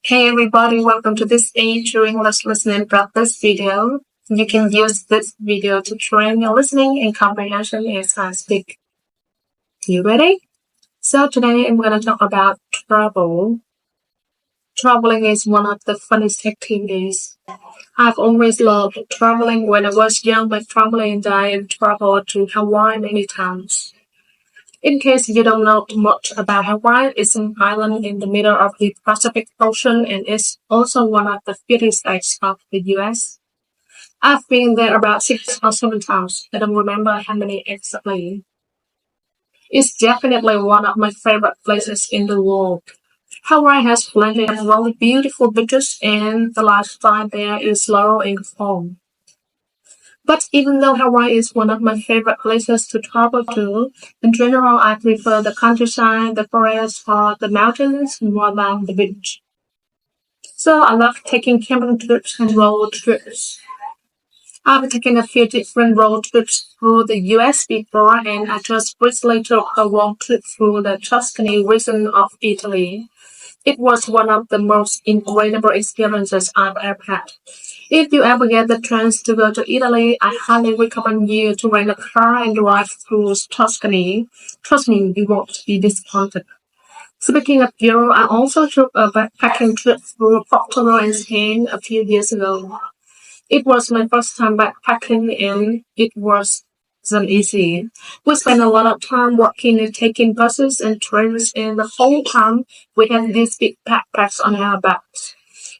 Hey everybody, welcome to this English listening practice video. You can use this video to train your listening and comprehension as I speak. You ready? So today I'm going to talk about travel. Traveling is one of the funnest activities. I've always loved traveling. When I was young, my family and I traveled to Hawaii many times. In case you don't know much about Hawaii, it's an island in the middle of the Pacific Ocean and is also one of the 50 states of the US. I've been there about 6 or 7 times. I don't remember how many exactly. It's definitely one of my favorite places in the world. Hawaii has plenty of really beautiful beaches and the lifestyle there is slow and calm. But even though Hawaii is one of my favorite places to travel to, in general I prefer the countryside, the forest, or the mountains more than the beach. So I love taking camping trips and road trips. I've taken a few different road trips through the US before, and I just recently took a road trip through the Tuscany region of Italy. It was one of the most incredible experiences I've ever had. If you ever get the chance to go to Italy, I highly recommend you to rent a car and drive through Tuscany. Trust me, you won't be disappointed. Speaking of Europe, I also took a backpacking trip through Portugal and Spain a few years ago. It was my first time backpacking and it wasn't easy. We spent a lot of time walking and taking buses and trains, and the whole time we had these big backpacks on our backs.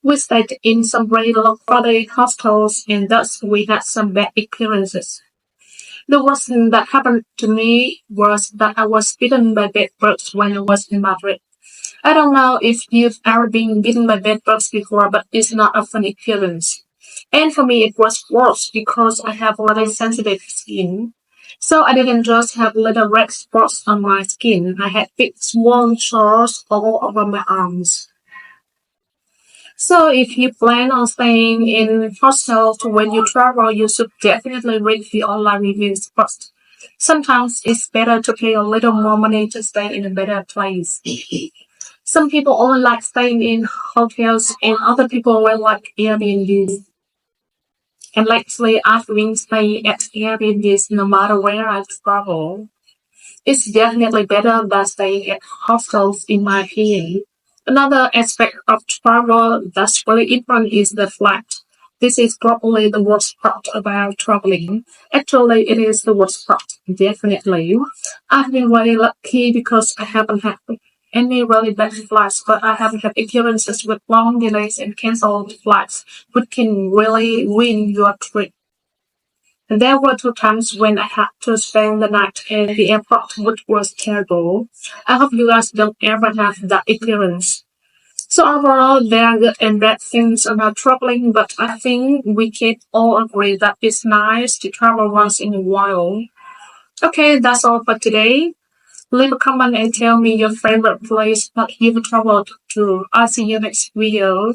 We stayed in some very low-quality hostels, and thus we had some bad experiences. The worst thing that happened to me was that I was bitten by bedbugs when I was in Madrid. I don't know if you've ever been bitten by bedbugs before, but it's not a fun experience. And for me, it was worse because I have really sensitive skin. So I didn't just have little red spots on my skin. I had big swollen sores all over my arms. So if you plan on staying in hostels when you travel, you should definitely read the online reviews first. Sometimes it's better to pay a little more money to stay in a better place. Some people only like staying in hotels and other people will like Airbnb. And lately I've been staying at Airbnbs no matter where I travel. It's definitely better than staying at hostels in my opinion. Another aspect of travel that's really important is the flight. This is probably the worst part about traveling. Actually, it is the worst part, definitely. I've been really lucky because I haven't had any really bad flights, but I have had experiences with long delays and cancelled flights, which can really ruin your trip. There were 2 times when I had to spend the night at the airport, which was terrible. I hope you guys don't ever have that experience. So overall, there are good and bad things about traveling, but I think we can all agree that it's nice to travel once in a while. Okay, that's all for today. Leave a comment and tell me your favorite place that you've traveled to. I'll see you next video.